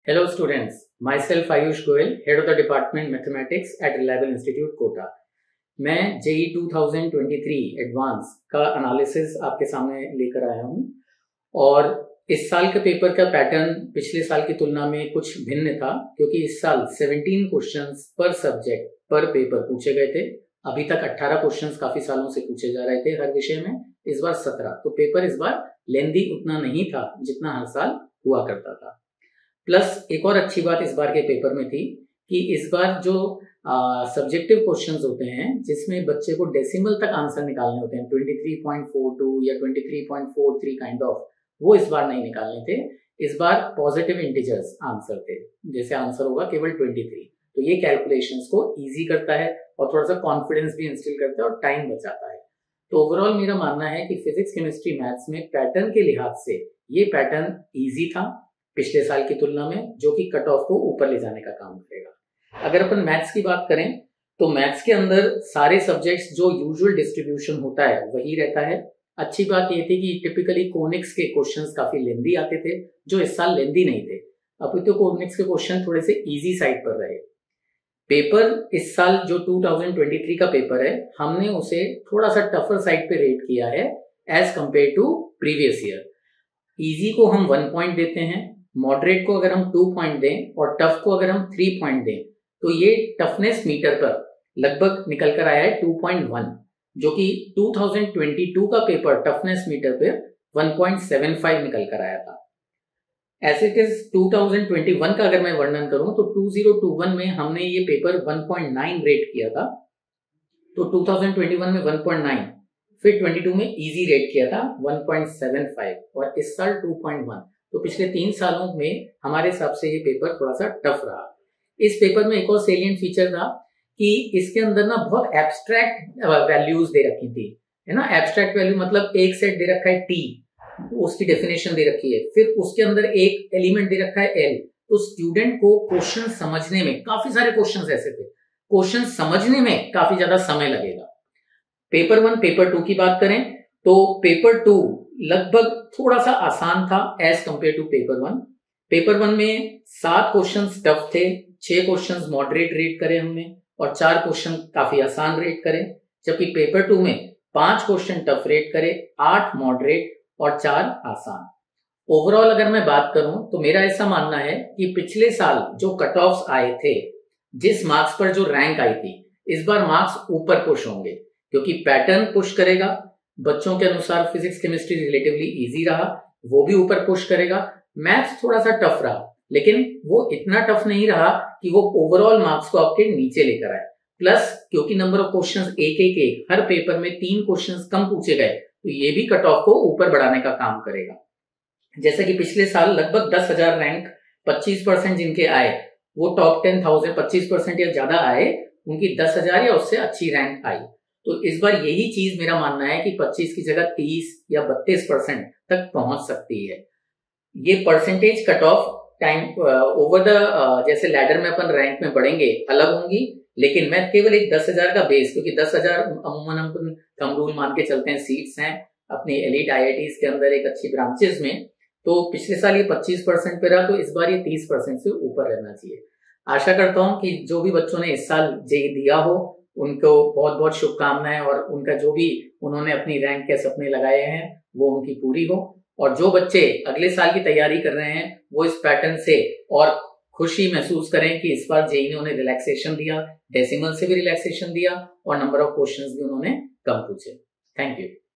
Hello students, myself Ayush Goel, head of the department Mathematics at Reliable Institute Kota. मैं JEE 2023 advance का analysis आपके सामने लेकर आया हूं और इस साल के पेपर का पैटर्न पिछले साल की तुलना में कुछ भिन्न था क्योंकि इस साल 17 क्वेश्चंस पर सब्जेक्ट पर पेपर पूछे गए थे। अभी तक 18 क्वेश्चंस काफी सालों से पूछे जा रहे थे हर विषय में, इस बार 17। तो पेपर इस बार लेंदी उतना नहीं था जितना हर साल हुआ करता था। प्लस एक और अच्छी बात इस बार के पेपर में थी कि इस बार जो सब्जेक्टिव क्वेश्चंस होते हैं जिसमें बच्चे को डेसिमल तक आंसर निकालने होते हैं 23.42 या 23.43 काइंड ऑफ, वो इस बार नहीं निकालने थे। इस बार पॉजिटिव इंटीजर्स आंसर थे, जैसे आंसर होगा केवल 23। तो ये कैलकुलेशंस को इजी करता है और थोड़ा सा कॉन्फिडेंस भी इंस्टिल करता है और टाइम बचाता है। तो ओवरऑल मेरा मानना है कि फिजिक्स केमिस्ट्री मैथ्स में पैटर्न के लिहाज से ये पैटर्न इजी था पिछले साल की तुलना में, जो कि कट ऑफ को ऊपर ले जाने का काम करेगा। अगर अपन मैथ्स की बात करें तो मैथ्स के अंदर सारे सब्जेक्ट्स जो यूजुअल डिस्ट्रीब्यूशन होता है वही रहता है। अच्छी बात ये थी कि टिपिकली कोनिक्स के क्वेश्चंस काफी लेंदी आते थे जो इस साल लेंदी नहीं थे। अब तो कोनिक्स के क्वेश्चन थोड़े से इजी साइड पर रहे। पेपर इस साल जो 2023 का पेपर है हमने उसे थोड़ा सा टफर साइड पे रेट किया है as compared to previous year. Easy को हम 1 पॉइंट देते हैं, मॉडरेट को अगर हम 2 पॉइंट दें और टफ को अगर हम 3 पॉइंट दें तो ये टफनेस मीटर पर लगभग निकल कर आया है 2.1, जो कि 2022 का पेपर टफनेस मीटर पर 1.75 निकल कर आया था। एज इट इज 2021 का अगर मैं वर्णन करूं तो 2021 में हमने ये पेपर 1.9 रेट किया था, तो 2021 में 1.9, फिर 22 में इजी रेट किया था 1.75 और इस साल 2.1। तो पिछले 3 सालों में हमारे हिसाब से ये पेपर थोड़ा सा टफ रहा। इस पेपर में एक और सेलिएंट फीचर था कि इसके अंदर ना बहुत एब्स्ट्रैक्ट वैल्यूज दे रखी थी, है ना। एब्स्ट्रैक्ट वैल्यू मतलब एक सेट दे रखा है टी, उसकी डेफिनेशन दे रखी है, फिर उसके अंदर एक एलिमेंट दे रखा है एल। तो स्टूडेंट को क्वेश्चन समझने में, काफी सारे क्वेश्चन ऐसे थे, क्वेश्चन समझने में काफी ज्यादा समय लगेगा। पेपर 1 पेपर 2 की बात करें तो पेपर 2 लगभग थोड़ा सा आसान था as compared to paper 1। Paper 1 में 7 क्वेश्चंस टफ थे, 6 क्वेश्चंस मॉडरेट रेट करे हमने और 4 क्वेश्चन काफी आसान रेट करे, जबकि पेपर 2 में 5 क्वेश्चन टफ रेट करे, 8 मॉडरेट और 4 आसान। ओवरऑल अगर मैं बात करूं तो मेरा ऐसा मानना है कि पिछले साल जो कट ऑफ्स आए थे, जिस मार्क्स पर जो रैंक आई थी, इस बार मार्क्स ऊपर पुश होंगे क्योंकि पैटर्न पुश करेगा। बच्चों के अनुसार फिजिक्स केमिस्ट्री रिलेटिवली इजी रहा, वो भी ऊपर पुश करेगा। मैथ्स थोड़ा सा टफ रहा, लेकिन वो इतना टफ नहीं रहा कि वो ओवरऑल मार्क्स को आपके नीचे लेकर आए। प्लस क्योंकि नंबर ऑफ क्वेश्चंस एक हर पेपर में 3 क्वेश्चंस कम पूछे गए, तो ये भी कट ऑफ को ऊपर बढ़ाने का काम करेगा। जैसे कि पिछले साल लगभग 10,000 रैंक 25% जिनके आए वो टॉप 10,000 25% या ज्यादा आए, उनकी 10,000 या उससे अच्छी रैंक आई। तो इस बार यही चीज मेरा मानना है कि 25 की जगह 30 या 32% तक पहुंच सकती है। ये percentage cut off time over the जैसे लैडर में अपन रैंक में बढ़ेंगे अलग होंगी, लेकिन मैं केवल एक 10,000 का बेस, क्योंकि 10,000 अमूमन हम थंब रूल मान के चलते हैं, सीट्स हैं अपनी एलिट IITs के अंदर एक अच्छी ब्रांचेस में, तो पिछले साल ये 25% पे रहा, तो इस बार ये 30% से ऊपर रहना चाहिए। आशा करता हूं कि जो भी बच्चों ने इस साल जेईई दिया हो उनको बहुत बहुत शुभकामनाएं और उनका जो भी उन्होंने अपनी रैंक के सपने लगाए हैं वो उनकी पूरी हो। और जो बच्चे अगले साल की तैयारी कर रहे हैं वो इस पैटर्न से और खुशी महसूस करें कि इस बार जेईई ने उन्हें रिलैक्सेशन दिया, डेसिमल से भी रिलैक्सेशन दिया और नंबर ऑफ क्वेश्चंस भी उन्होंने कम पूछे। Thank you.